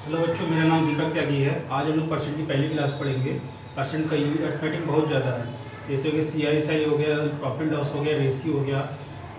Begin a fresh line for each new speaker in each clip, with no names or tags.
Hello बच्चों, मेरा नाम दीपक त्यागी है। आज हम लोग परसेंट की पहली क्लास पढ़ेंगे। परसेंट का यूज अर्थमेटिक बहुत ज़्यादा है, जैसे कि CI हो गया, प्रॉफिट लॉस हो गया, रेशियो हो गया।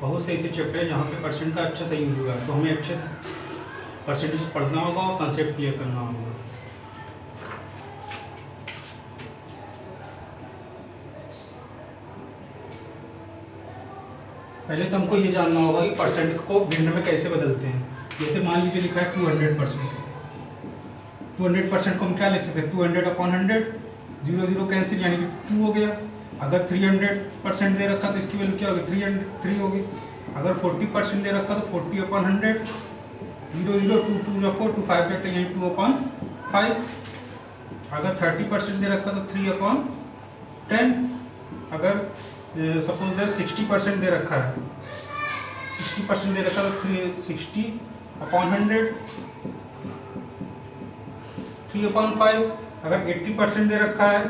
बहुत से ऐसे चैप्टर हैं जहाँ पे परसेंट का अच्छा सा यूज हुआ है, तो हमें अच्छे से परसेंटेज पढ़ना होगा और कंसेप्ट क्लियर करना होगा। पहले तो हमको ये जानना होगा कि परसेंट को भिन्न में कैसे बदलते हैं। जैसे मान लीजिए लिखा है 200%। 200% को हम क्या लिख सकते हैं? 200/100, 0 0 कैंसिल, यानी कि 2 हो गया। अगर 300% दे रखा तो इसकी वैल्यू क्या होगी? 3 होगी। अगर 40% दे रखा तो 40/100, 0 0 2 2 4 2 5 यानी 2/5। अगर 30% दे रखा तो 3/10। अगर सपोज दैट 60% दे रखा है, 60% दे रखा तो 60/100, 3/5। अगर 80% दे रखा है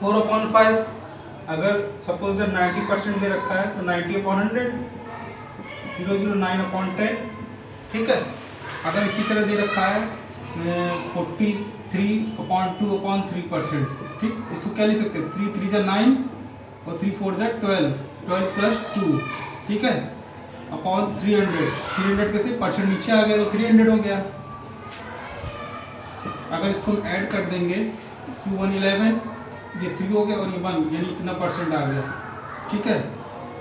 4/5। अगर सपोज दैट 90% दे रखा है तो 90/100, 0 0 9/10। ठीक है। अगर इसी तरह दे रखा है 43/2/3%। ठीक, इसको क्या लिख सकते हैं? 3 3 9 और 3 4 12, 12 + 2। ठीक है, अपॉन 300। 300 कैसे? परसेंट नीचे आ गया तो 300 हो गया। अगर इसको हम ऐड कर देंगे, 2 1 11, ये 3 हो गया और ये 1, यानी इतना परसेंट आ गया। ठीक है।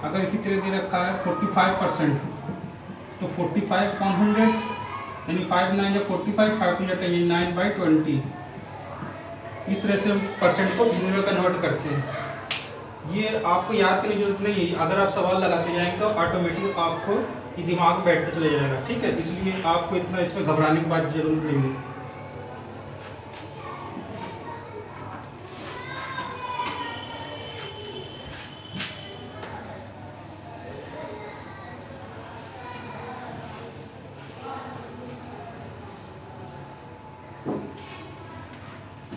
अगर इसी तरह दे रखा है 45%, तो 45/100, यानी 5 9 या 45, 5 2 10, 9/20। इस तरह से हम परसेंट को भिन्न में कन्वर्ट करते हैं। ये आपको याद करने की जरूरत नहीं है, अगर आप सवाल लगाते जाएंगे तो ऑटोमेटिक आपको ये दिमाग में बैठते चले जाएगा। ठीक है, इसलिए आपको इतना इसमें घबराने की बात जरूर नहीं है।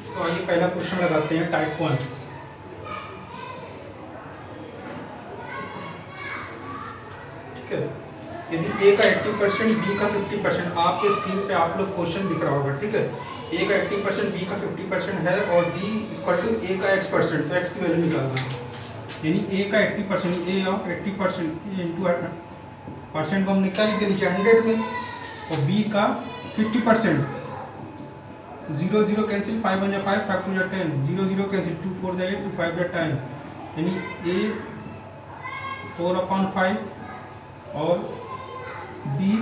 तो आइए पहला क्वेश्चन लगाते हैं, टाइप 1। ठीक है, यदि ए का 80%, बी का 50%, आपके स्क्रीन पे आप लोग क्वेश्चन दिख रहा होगा। ठीक है, ए का 80%, बी का 50% है और बी इक्वल टू ए का x%, तो x की वैल्यू निकालना है। यानी ए का 80%, ए ऑफ 80% इंटू परसेंट को हम निकाल देंगे नीचे 100 में, और बी का 50%, 0 0 कैंसिल, 5 1 5, 5 2 10, 0 0 कैंसिल, 2 4 8, 2 5 10, यानी ए 4/5 और बी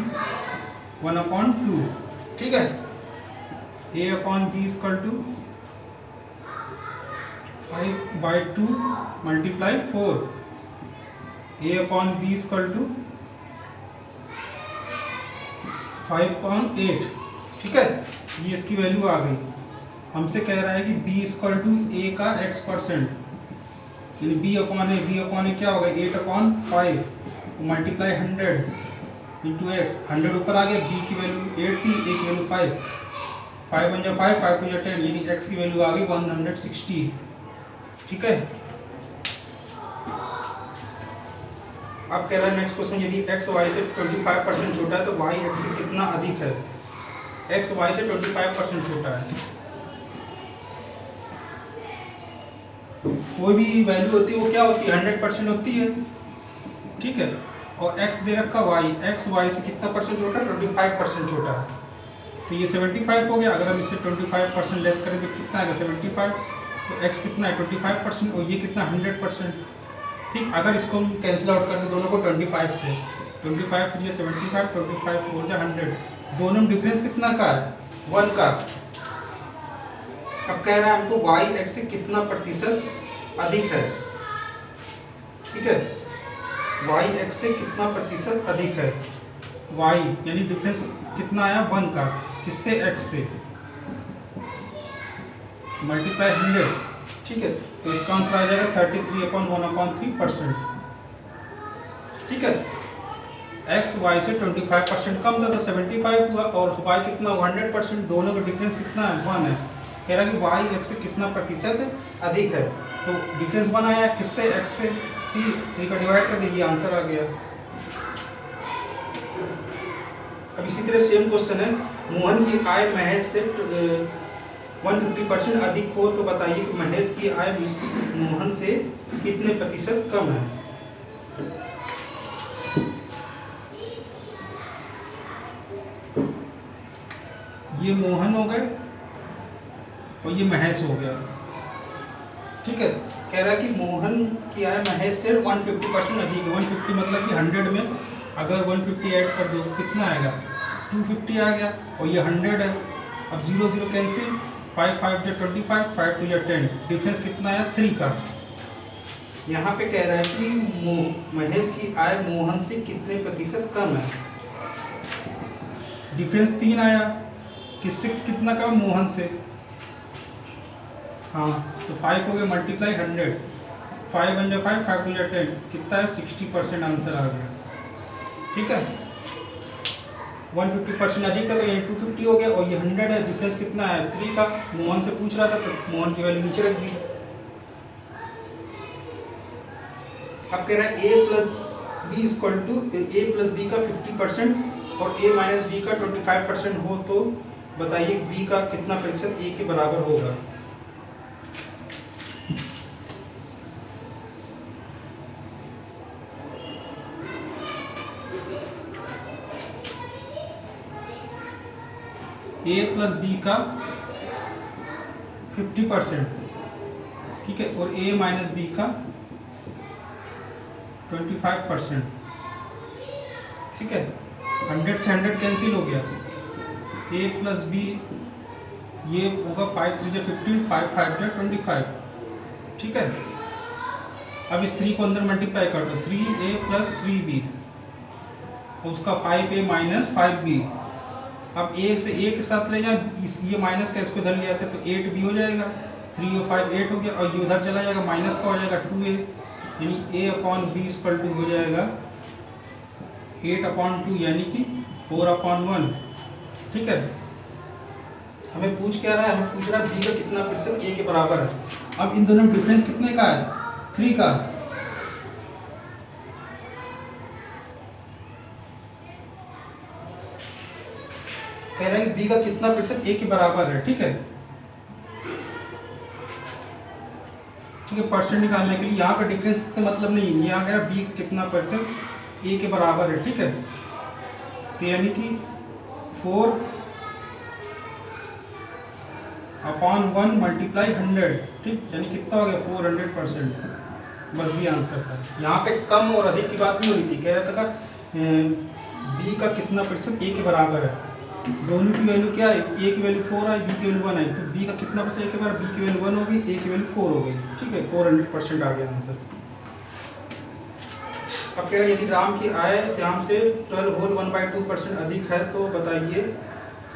1/2। ठीक है, a/b equal to 5/2 multiply 4, a/b equal टू 5/8। ठीक है, ये इसकी वैल्यू आ गई। हमसे कह रहा है कि b इक्वल टू a का x%, यानी b/a क्या होगा? 8/5 मल्टीप्लाई 100 इंटू x। 100 ऊपर आ गया, b की वैल्यू 8 थी, a की वैल्यू 5, 5 1 5, 5 2 10, यानी x की वैल्यू आ गई 160। ठीक है। अब कह रहा है नेक्स्ट क्वेश्चन, यदि x y से 25% छोटा है तो y x से कितना अधिक है? x y से 25% छोटा है। कोई भी वैल्यू होती है वो क्या होती है? 100% होती है। ठीक है, और x दे रखा y, x y से कितना परसेंट छोटा है? 25% छोटा है। तो ये 75 हो गया। अगर हम इससे 25% लेस करें तो कितना आएगा? 75। तो x कितना है? 25%, और ये कितना? 100%। ठीक, अगर इसको हम कैंसिल आउट कर दें दोनों को 25 से, 25 3 75, 25 4 100, दोनों में डिफरेंस कितना का है? 1 का। अब कह रहा है हमको y x से कितना प्रतिशत अधिक है। ठीक है, y x से कितना प्रतिशत अधिक है? y यानी डिफरेंस कितना आया? 1 का। किससे? x से, मल्टीप्लाई 100। ठीक है, तो इसका आंसर आ जाएगा 33/1/3%। ठीक है, x y से 25% कम था तो 75 हुआ, और y कितना हुआ? 100%। दोनों का डिफरेंस कितना है? 1 है। कह रहा है कि y x से कितना प्रतिशत अधिक है, तो डिफरेंस 1 आया। किससे? x से। 3 का डिवाइड कर दीजिए, आंसर आ गया। अब इसी तरह सेम क्वेश्चन है, मोहन की आय महेश से 150% अधिक हो तो बताइए कि महेश की आय मोहन से कितने प्रतिशत कम है। ये मोहन हो गए और ये महेश हो गया, ठीक है। कह रहा है कि मोहन की आय महेश से 150% अधिक है। 150 मतलब कि 100 में अगर 150 ऐड कर दो कितना आएगा, 250 आ गया, और ये 100 है। अब 0 0 कैंसिल, 5 5 या 25, 5 2 या 10, डिफरेंस कितना आया 3 का। यहाँ पे कह रहा है कि महेश की आय मोहन से कितने प्रतिशत कम है। डिफरेंस 3 आया, किससे कितना कम, मोहन से। हाँ तो 5 हो गया मल्टीप्लाई 100, 5 1 या 5, 5 2 या 10, कितना है 60% आंसर आ गया, ठीक है। 150% अधिक था तो ये 250 हो गया, और ये 100 है, डिफरेंस कितना है 3 का। मोहन से पूछ रहा था तो मोहन की वैल्यू नीचे रख दी। अब कह रहा है a plus b equal to a plus b का 50% और a माइनस बी का 25% हो तो बताइए b का कितना प्रतिशत a के बराबर होगा। a प्लस बी का 50%, ठीक है, और a माइनस बी का 25%, ठीक है। 100 से 100 कैंसिल हो गया, a प्लस बी ये होगा 5 3 या 15, 5 5 या 25, ठीक है। अब इस 3 को अंदर मल्टीप्लाई कर दो, 3a प्लस 3b, उसका 5a माइनस 5b। अब एक से एक के साथ ले जाए, ये माइनस का इसको इधर ले आते तो 8b हो जाएगा, 3 और 5 8 हो गया, और ये उधर चला जाएगा, माइनस का हो जाएगा 2a, यानी a/b इक्वल टू हो जाएगा 8/2 यानी कि 4/1, ठीक है। हमें पूछ क्या रहा है, हमें पूछ रहा है b का कितना प्रतिशत a के बराबर है। अब इन दोनों में डिफरेंस कितने का है, 3 का। कह रहा है कि b का कितना प्रतिशत a के बराबर है, ठीक है। ठीक है, परसेंट निकालने के लिए यहाँ का डिफरेंस से मतलब नहीं है, यहाँ कह रहा है b कितना प्रतिशत a के बराबर है, ठीक है। तो यानी कि 4/1 मल्टीप्लाई 100, ठीक, यानी कितना हो गया 400%। बस ये आंसर था। यहाँ पे कम और अधिक की बात नहीं हो रही थी, कह रहा था b का कितना प्रतिशत a के बराबर है। दोनों की वैल्यू क्या है, a की वैल्यू 4 है, b की वैल्यू 1 है, तो b का कितना प्रतिशत a के बराबर, b की वैल्यू 1 होगी, a की वैल्यू 4 हो गई, ठीक है। 400% आ गया आंसर। अब कह रहा है यदि राम की आय श्याम से 12 होल 1/2% अधिक है तो बताइए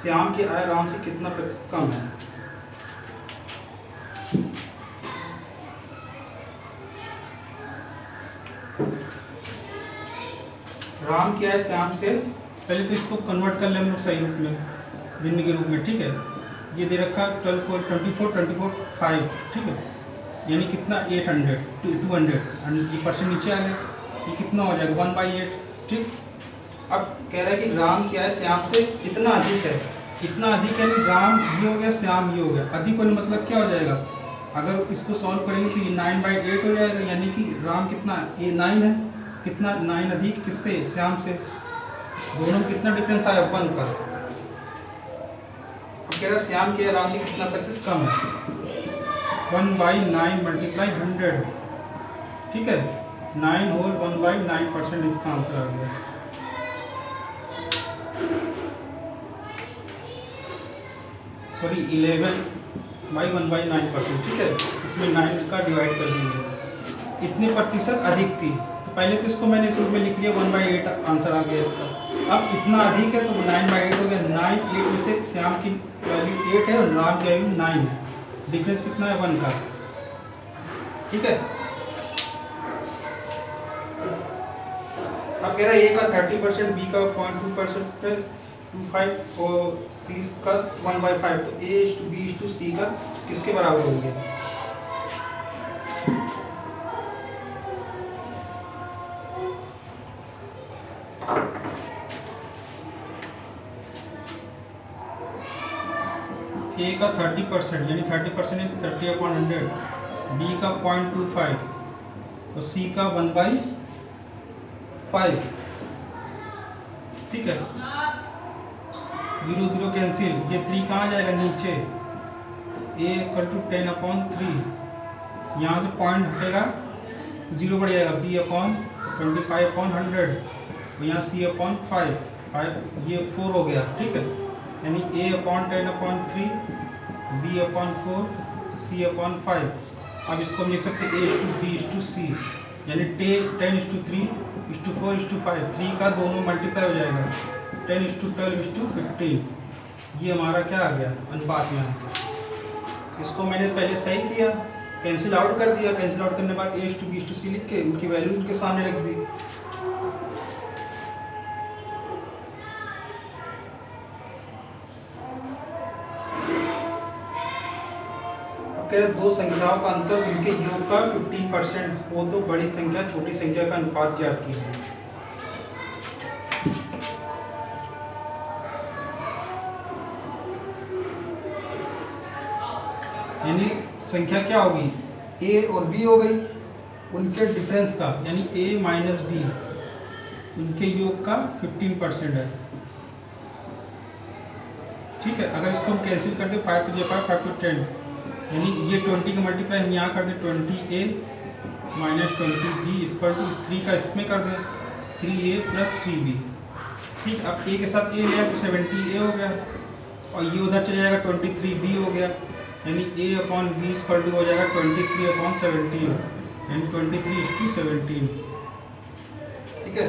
श्याम की आय राम से कितना प्रतिशत कम है। राम की आय श्याम से, पहले तो इसको कन्वर्ट कर ले हम लोग सही रूप में, भिन्न के रूप में, ठीक है। ये दे रखा 12 4 24 24 5, ठीक है, यानी कितना 800 200, ये परसेंट नीचे आ गया, ये कितना हो जाएगा 1/8, ठीक। अब कह रहा है कि राम की आय श्याम से कितना अधिक है, कितना अधिक है, राम ये हो गया श्याम ये हो गया, अधिक होने मतलब क्या हो जाएगा, अगर इसको सॉल्व करेंगे तो ये 9/8 हो जाएगा, यानी कि राम कितना ये 9 है, कितना 9 अधिक किससे, श्याम से। दोनों में कितना डिफरेंस आया 1 का। अब कह रहा है श्याम के राम से कितना प्रतिशत कम है, 1/9 मल्टीप्लाई 100, ठीक है। 9 होल 1/9% इसका आंसर आ गया। सॉरी 11/1/9%, ठीक है। इसमें 9 का डिवाइड कर देंगे, इतने प्रतिशत अधिक थी, तो पहले तो इसको मैंने इस रूप में लिख लिया, 1/8 आंसर आ गया इसका। अब इतना अधिक है तो 9/8 हो गया, 9 8 में से श्याम की वैल्यू 8 है और राम की वैल्यू 9 है, डिफरेंस कितना है 1 का, ठीक है। अब कह रहा है a का 30%, b का 0.2%, 25 और c का 1/5, तो a/b/c का किसके बराबर हो गया। ए का 30% यानी 30% 30/100, बी का 0.25 और सी का 1/5। ठीक है, 0 0 कैंसिल, ये 3 कहाँ जाएगा नीचे, a इक्वल टू 10/3, यहाँ से पॉइंट हटेगा 0 बढ़ जाएगा, b अपॉन 25/100 और यहाँ c अपॉन 5, ये 4 हो गया। ठीक है, यानी a upon 10/3, b upon 4, c upon 5। अब इसको हम लिख सकते हैं a/b/c, यानी 10:3:4:5, 3 का दोनों मल्टीप्लाई हो जाएगा, 10:12:15। ये हमारा क्या आ गया अनुपात में यहाँ से। इसको मैंने पहले सही किया, कैंसिल आउट कर दिया, कैंसिल आउट करने के बाद a/b/c लिख के उनकी वैल्यू उनके सामने रख दी। कह रहे दो संख्याओं का अंतर उनके योग का 15% हो तो बड़ी संख्या छोटी संख्या का अनुपात ज्ञात कीजिए। यानी संख्या क्या होगी, a और b हो गई, उनके डिफरेंस का यानी a माइनस b, उनके योग का 15% है। ठीक है, अगर इसको हम कैंसिल कर दे 5 to 5 5 to 10, यानी ये 20 का मल्टीप्लाई हम यहाँ कर दें 20a minus 20b equal to 3 का इसमें कर दें 3a प्लस 3b। ठीक, अब a के साथ a लिया तो 70a हो गया और ये उधर चले जाएगा 23b हो गया, यानी a/b इक्वल टू हो जाएगा 23/17, यानी 23:17। ठीक है,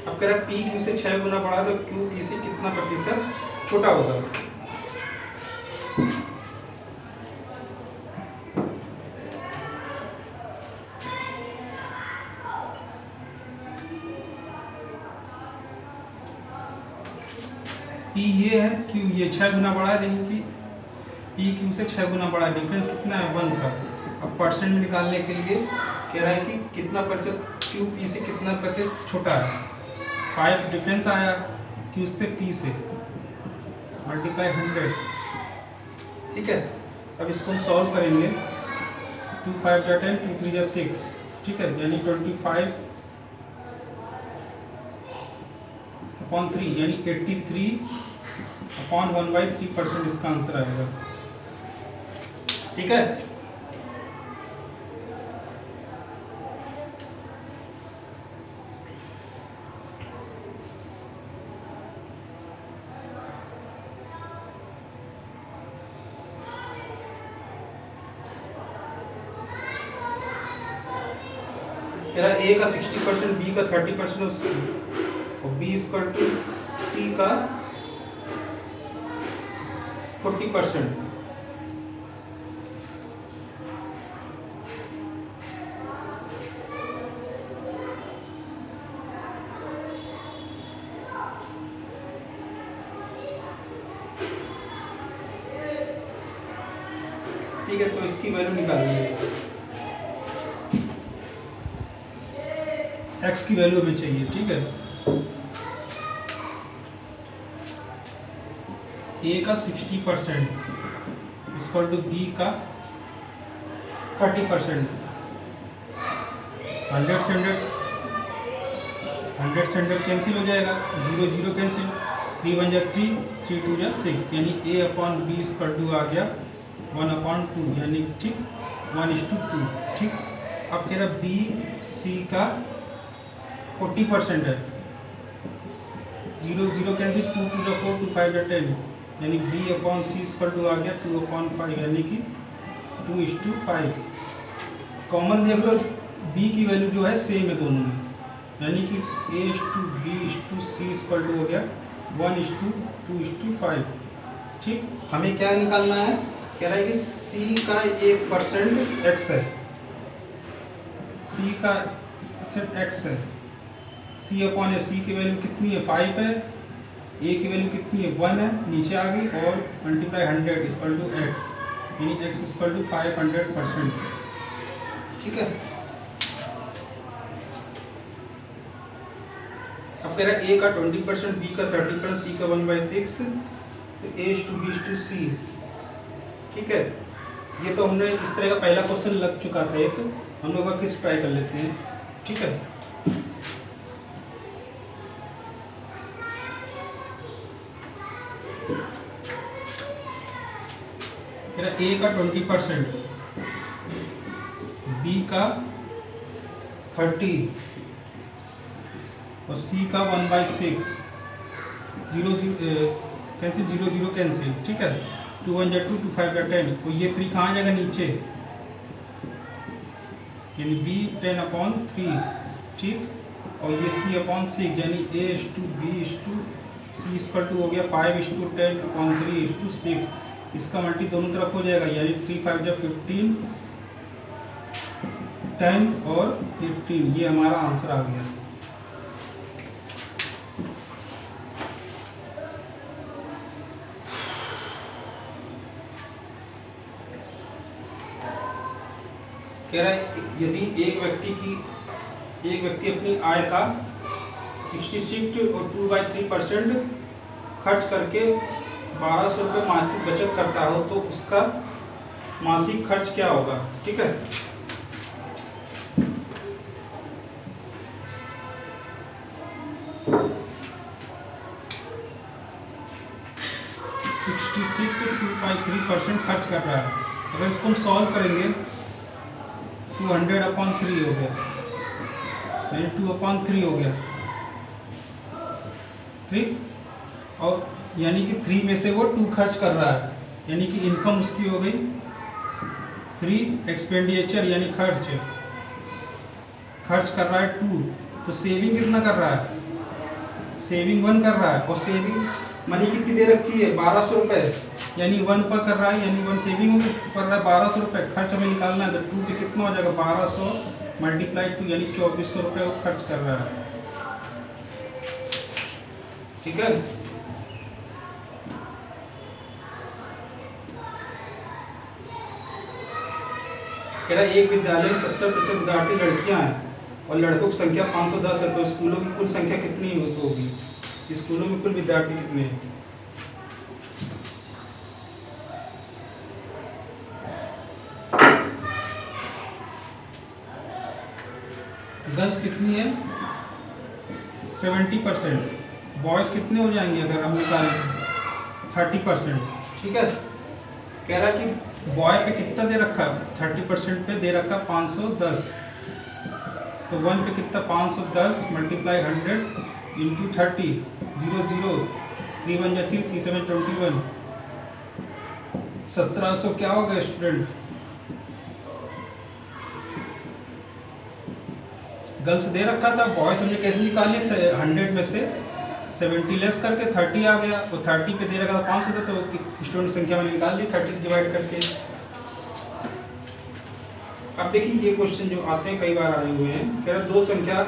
अब कह रहा p q से 6 गुना बड़ा तो q p से कितना प्रतिशत छोटा होगा। P ये है, Q ये 6 गुना बड़ा है, यानी कि P Q से 6 गुना बड़ा है, डिफरेंस कितना है 1 का। अब परसेंट निकालने के लिए कह रहा है कि कितना प्रतिशत Q P से कितना प्रतिशत छोटा है। 5 डिफरेंस आया Q से P से, मल्टीप्लाई 100। ठीक है, अब इसको हम सॉल्व करेंगे, 2 5 जा 10, 2 3 जा 6। ठीक है, यानी 25/3 यानी 83/1/3% इसका आंसर आएगा। ठीक है, मेरा a का 60%, b का 30% और b इक्वल टू c का 40%। ठीक है, तो इसकी वैल्यू निकालिए, x की वैल्यू हमें चाहिए। ठीक है, a का 60% इक्वल टू b का 30%, 100 से 100 कैंसिल हो जाएगा, 0 0 कैंसिल, 3 1 जा 3, 3 2 जा 6, यानी a/b इक्वल टू आ गया 1/2, यानी ठीक 1:2। ठीक, अब कह रहा b c का 40% है, 0 0 कैंसिल, 2 2 जा 4, 2 5 जा 10, यानी b/c इक्वल टू आ गया 2/5, यानी कि 2:5। कॉमन देख लो, b की वैल्यू जो है सेम है दोनों में, यानी कि a/b/c इक्वल टू हो गया 1:2:5। ठीक, हमें क्या निकालना है, कह रहा है कि c का 1% x है, c का x है, c/a, c की वैल्यू कितनी है 5 है, a की वैल्यू कितनी है 1 है, नीचे आ गई और मल्टीप्लाई 100 इक्वल टू x, यानी x इक्वल टू 500%। ठीक है, अब अब कह रहा है ए का 20%, बी का 30%, सी का 1/6, तो A/B/C। ठीक है, ये तो हमने इस तरह का पहला क्वेश्चन लग चुका था एक, हम लोग फिर से ट्राई कर लेते हैं। ठीक है, ए का 20%, बी का 30 और सी का 1/6। 0 कैंसिल, 0 0 कैंसिल। ठीक है, 2 1 2, 2 5 10, तो ये 3 कहाँ जाएगा नीचे, यानी b 10/3। ठीक, और ये c/6 यानी A/B/C = हो गया 5:10/3:6। इसका मल्टी दोनों तरफ हो जाएगा, यानी 3 5 जब 15, 10 और 15, ये हमारा आंसर आ गया। कह रहा है यदि एक व्यक्ति अपनी आय का 66 और 2/3% खर्च करके 1200 रुपये मासिक बचत करता हो तो उसका मासिक खर्च क्या होगा। ठीक है, से 2/3% खर्च कर रहा है। अगर इसको हम सॉल्व करेंगे 200/3 हो गया, यानी 2/3 हो गया। ठीक, और यानी कि 3 में से वो 2 खर्च कर रहा है, यानी कि इनकम उसकी हो गई 3, एक्सपेंडिचर यानी खर्च कर रहा है 2, तो सेविंग कितना कर रहा है, सेविंग 1 कर रहा है। और सेविंग मनी कितनी दे रखी है, 1200 रुपये, यानी 1 पर कर रहा है, यानी 1 सेविंग कर रहा है 1200 रुपये। खर्च हमें निकालना है, तो 2 पे कितना हो जाएगा, 1200 × 2, यानी 2400 रुपये वो खर्च कर रहा है। ठीक है, कह रहा एक विद्यालय में 70% विद्यार्थी लड़कियां हैं और लड़कों की संख्या 510 है, तो स्कूलों की कुल संख्या कितनी होगी, स्कूलों में कुल विद्यार्थी कितने हैं। गर्ल्स कितनी है, 70%। बॉयज़ कितने हो जाएंगे अगर हम निकालें, 30%। ठीक है, कह रहा है कि बॉय पे कितना दे रखा, 30% पे दे रखा 510, तो 1 पे कितना 510 × 100 × 30, 0 0, 3 1 3, 3 7 21, 1700 क्या हो गया स्टूडेंट। गर्ल्स दे रखा था, बॉयज हमने कैसे निकाले, 100 में से 70 लेस करके 30 आ गया, तो 30 पे दे रखा था 500 था, तो स्टूडेंट संख्या मैंने निकाल ली 30 से डिवाइड करके। अब देखिए ये क्वेश्चन जो आते हैं कई बार आए हुए हैं, कह रहा दो संख्या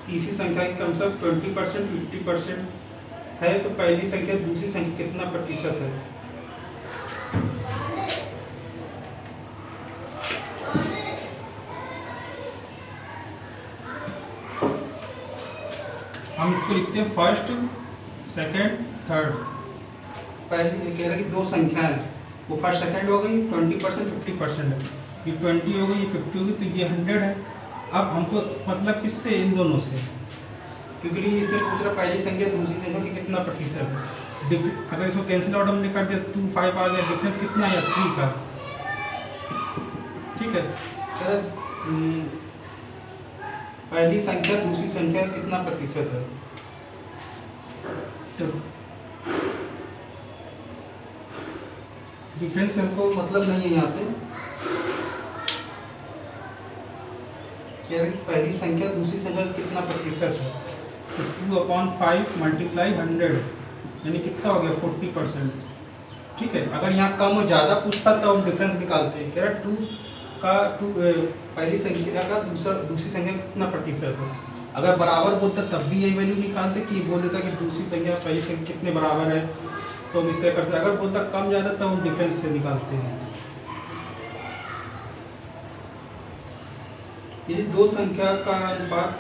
तीसरी संख्या की कम से कम 20% 50% है, तो पहली संख्या दूसरी संख्या कितना प्रतिशत है। हम इसको लिखते हैं फर्स्ट, सेकंड, थर्ड। पहली कह रहा है कि दो संख्या है, वो फर्स्ट सेकंड हो गई, 20% 50% है, ये 20 हो गई, ये 50 होगी, तो ये 100 है। अब हमको मतलब किससे, इन दोनों से, क्योंकि इसे पूछ रहा पहली संख्या दूसरी संख्या की कितना प्रतिशत है। अगर इसको कैंसिल आउट हमने कर दिया 2 5 आ गया, डिफरेंस कितना है 3 का। ठीक है, पहली संख्या दूसरी संख्या कितना प्रतिशत है, तो डिफरेंस हमको मतलब नहीं है यहाँ पे, पहली संख्या दूसरी संख्या कितना प्रतिशत है, तो 2/5 × 100 यानी कितना हो गया 40%। ठीक है, अगर यहाँ कम और ज़्यादा पूछता तो हम डिफरेंस निकालते हैं। कह रहा 2 पहली संख्या का दूसरी संख्या कितना प्रतिशत है। अगर बराबर बोलता तब भी यही वैल्यू निकालते, कि बोल देता कि दूसरी संख्या पहली संख्या कितने बराबर है, तो हम इस तरह करते हैं। अगर बोलता कम ज़्यादा तब हम डिफरेंस से निकालते हैं। यदि दो संख्या का अनुपात